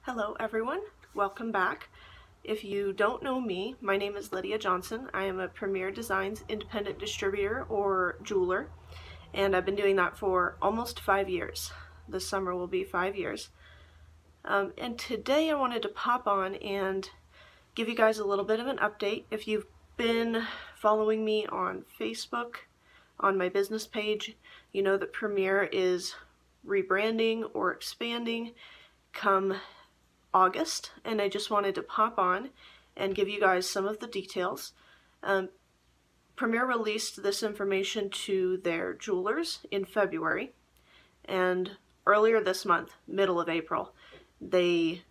Hello everyone, welcome back. If you don't know me, my name is Lydia Johnson. I am a Premier Designs independent distributor or jeweler, and I've been doing that for almost 5 years. This summer will be 5 years. And today I wanted to pop on and give you guys a little bit of an update. If you've been following me on Facebook, on my business page, you know that Premier is rebranding or expanding come August, and I just wanted to pop on and give you guys some of the details. Premier released this information to their jewelers in February, and earlier this month, middle of April, they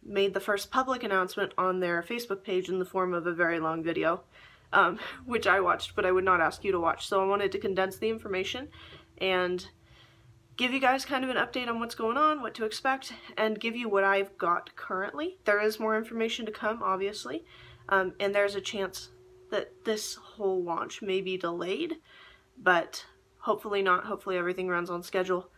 made the first public announcement on their Facebook page in the form of a very long video, which I watched, but I would not ask you to watch. So I wanted to condense the information and give you guys kind of an update on what's going on, what to expect, and give you what I've got currently. There is more information to come, obviously, and there's a chance that this whole launch may be delayed, but hopefully not. Hopefully everything runs on schedule.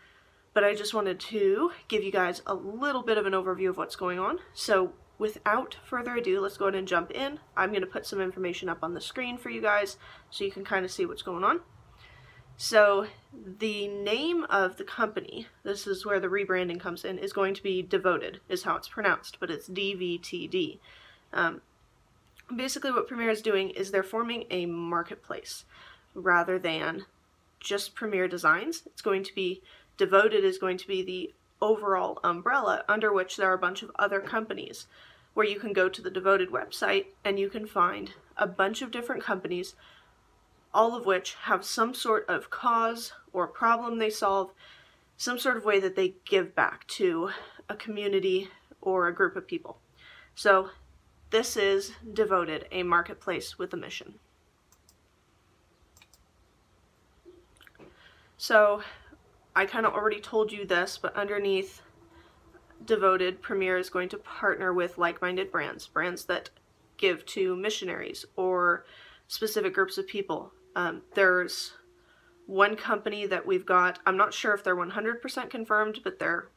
But I just wanted to give you guys a little bit of an overview of what's going on. So without further ado, let's go ahead and jump in. I'm going to put some information up on the screen for you guys so you can kind of see what's going on. So the name of the company, this is where the rebranding comes in, is going to be Devoted, is how it's pronounced, but it's DVTD. Basically what Premier is doing is they're forming a marketplace rather than just Premier Designs. It's going to be, Devoted is going to be the overall umbrella under which there are a bunch of other companies where you can go to the Devoted website and you can find a bunch of different companies, all of which have some sort of cause or problem they solve, some sort of way that they give back to a community or a group of people. So this is Devoted, a marketplace with a mission. So I kind of already told you this, but underneath Devoted, Premier is going to partner with like-minded brands, brands that give to missionaries or specific groups of people. There's one company that we've got, I'm not sure if they're 100% confirmed, but they're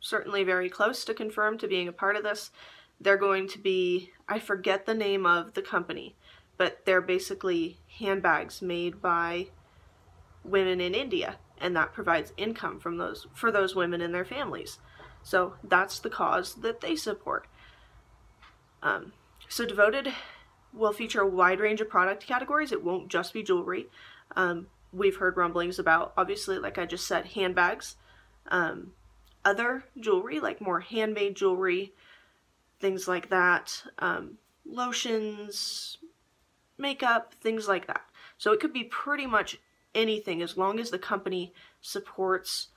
certainly very close to confirmed to being a part of this. They're going to be, I forget the name of the company, but they're basically handbags made by women in India, and that provides income from for those women and their families. So that's the cause that they support. So Devoted will feature a wide range of product categories. It won't just be jewelry. We've heard rumblings about, obviously, like I just said, handbags, other jewelry, like more handmade jewelry, things like that, lotions, makeup, things like that. So it could be pretty much anything as long as the company supports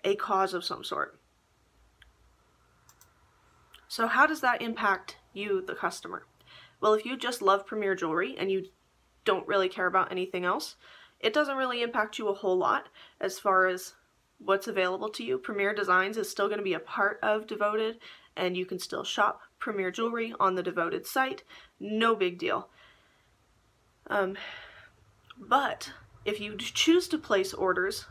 a cause of some sort. So how does that impact you, the customer? Well, if you just love Premier jewelry and you don't really care about anything else, it doesn't really impact you a whole lot as far as what's available to you. Premier Designs is still going to be a part of Devoted, and you can still shop Premier jewelry on the Devoted site. No big deal. But if you choose to place orders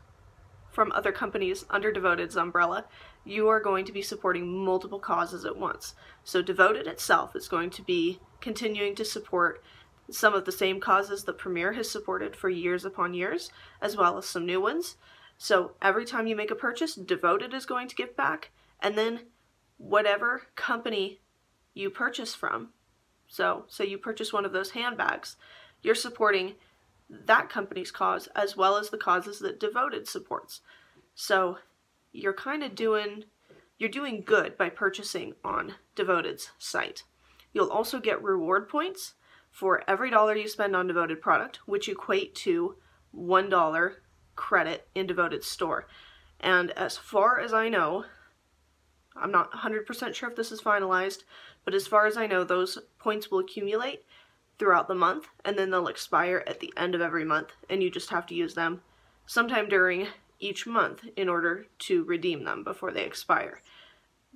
from other companies under Devoted's umbrella, you are going to be supporting multiple causes at once. So Devoted itself is going to be continuing to support some of the same causes that Premier has supported for years upon years, as well as some new ones. So every time you make a purchase, Devoted is going to give back, and then whatever company you purchase from, so you purchase one of those handbags, you're supporting that company's cause as well as the causes that Devoted supports. So you're kind of doing good by purchasing on Devoted's site. You'll also get reward points for every dollar you spend on Devoted product, which equate to $1 credit in Devoted's store. And as far as I know, I'm not 100% sure if this is finalized, but as far as I know, those points will accumulate throughout the month, and then they'll expire at the end of every month, and you just have to use them sometime during each month in order to redeem them before they expire.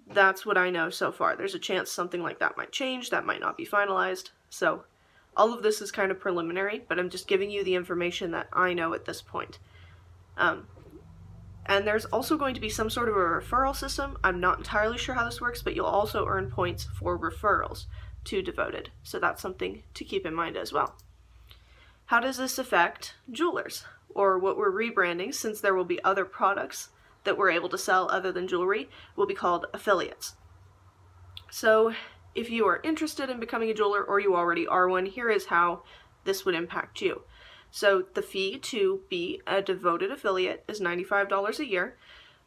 That's what I know so far. There's a chance something like that might change, that might not be finalized, so all of this is kind of preliminary, but I'm just giving you the information that I know at this point. And there's also going to be some sort of a referral system. I'm not entirely sure how this works, but you'll also earn points for referrals to Devoted. So that's something to keep in mind as well. How does this affect jewelers, or what we're rebranding, since there will be other products that we're able to sell other than jewelry, will be called affiliates. So if you are interested in becoming a jeweler, or you already are one, here is how this would impact you. So the fee to be a Devoted affiliate is $95 a year.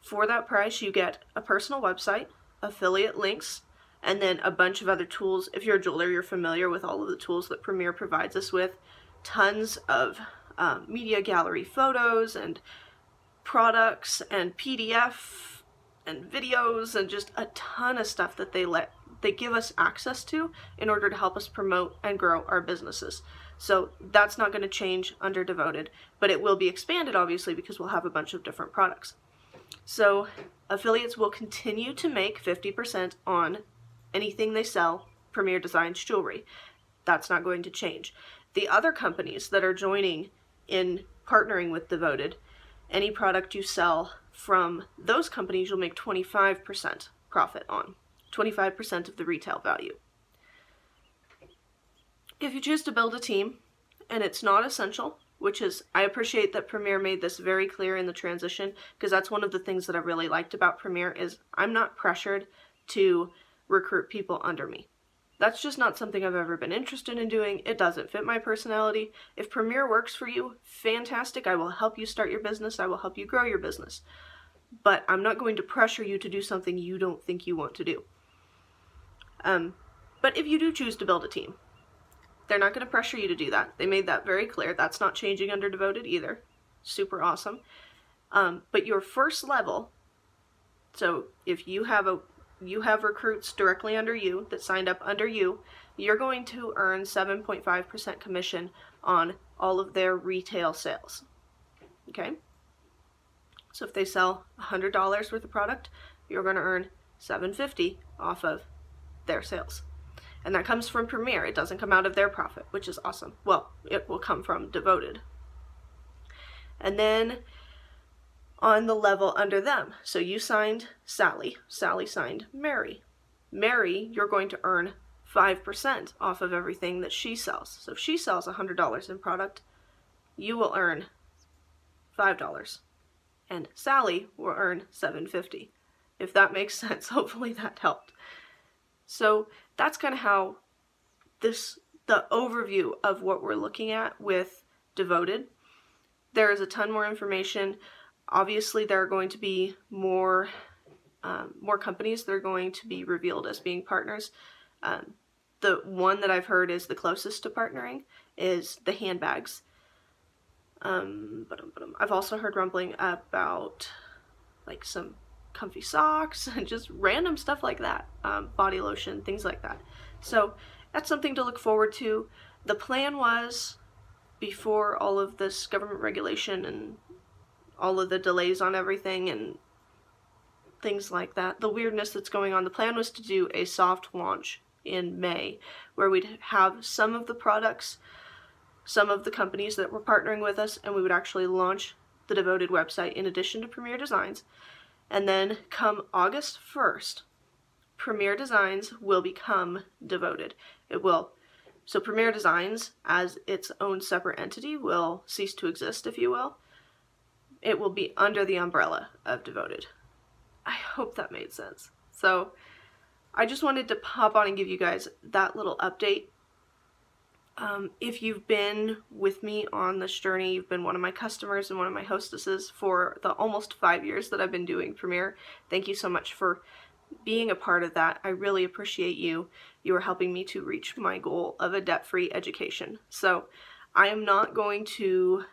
For that price, you get a personal website, affiliate links, and then a bunch of other tools. If you're a jeweler, you're familiar with all of the tools that Premier provides us with. Tons of media gallery photos and products and PDF and videos and just a ton of stuff that they give us access to in order to help us promote and grow our businesses. So that's not going to change under Devoted, but it will be expanded obviously because we'll have a bunch of different products. So affiliates will continue to make 50% on anything they sell Premier Designs jewelry. That's not going to change. The other companies that are joining in partnering with Devoted, any product you sell from those companies you'll make 25% profit on, 25% of the retail value. If you choose to build a team, and it's not essential, which is, I appreciate that Premier made this very clear in the transition, because that's one of the things that I really liked about Premier is I'm not pressured to recruit people under me. That's just not something I've ever been interested in doing. It doesn't fit my personality. If Premier works for you, fantastic. I will help you start your business. I will help you grow your business. But I'm not going to pressure you to do something you don't think you want to do. But if you do choose to build a team, they're not going to pressure you to do that. They made that very clear. That's not changing under Devoted either. Super awesome. But your first level, so if you have recruits directly under you that signed up under you, you're going to earn 7.5% commission on all of their retail sales. Okay? So if they sell $100 worth of product, you're going to earn $7.50 off of their sales. And that comes from Premier. It doesn't come out of their profit, which is awesome. Well, it will come from Devoted. And then on the level under them, so you signed Sally. Sally signed Mary. Mary, you're going to earn 5% off of everything that she sells. So if she sells $100 in product, you will earn $5. And Sally will earn $7.50. If that makes sense, hopefully that helped. So that's kind of how the overview of what we're looking at with Devoted. There is a ton more information. Obviously, there are going to be more companies that are going to be revealed as being partners. The one that I've heard is the closest to partnering is the handbags. I've also heard rumbling about like some comfy socks and just random stuff like that, body lotion, things like that. So that's something to look forward to. The plan was, before all of this government regulation and all of the delays on everything and things like that, the weirdness that's going on, the plan was to do a soft launch in May where we'd have some of the products, some of the companies that were partnering with us, and we would actually launch the Devoted website in addition to Premier Designs. And then come August 1st, Premier Designs will become Devoted. It will. So Premier Designs, as its own separate entity, will cease to exist, if you will. It will be under the umbrella of Devoted. I hope that made sense. So I just wanted to pop on and give you guys that little update. If you've been with me on this journey, you've been one of my customers and one of my hostesses for the almost 5 years that I've been doing Premier, thank you so much for being a part of that. I really appreciate you. You are helping me to reach my goal of a debt-free education. So I am not going to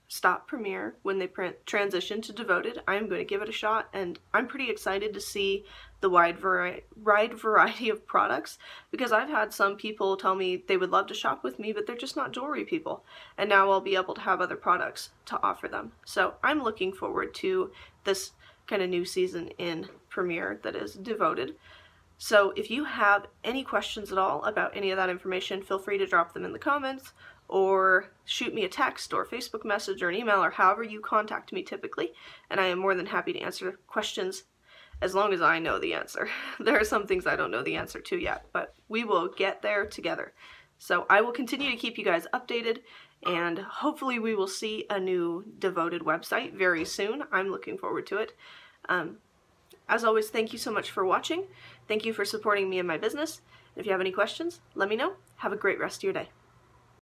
stop Premier when they transition to Devoted. I'm going to give it a shot, and I'm pretty excited to see the wide variety of products, because I've had some people tell me they would love to shop with me, but they're just not jewelry people, and now I'll be able to have other products to offer them. So I'm looking forward to this kind of new season in Premier that is Devoted. So if you have any questions at all about any of that information, feel free to drop them in the comments, or shoot me a text or Facebook message or an email or however you contact me typically, and I am more than happy to answer questions as long as I know the answer. There are some things I don't know the answer to yet, but we will get there together. So I will continue to keep you guys updated, and hopefully we will see a new Devoted website very soon. I'm looking forward to it. As always, thank you so much for watching. Thank you for supporting me and my business. If you have any questions, let me know. Have a great rest of your day.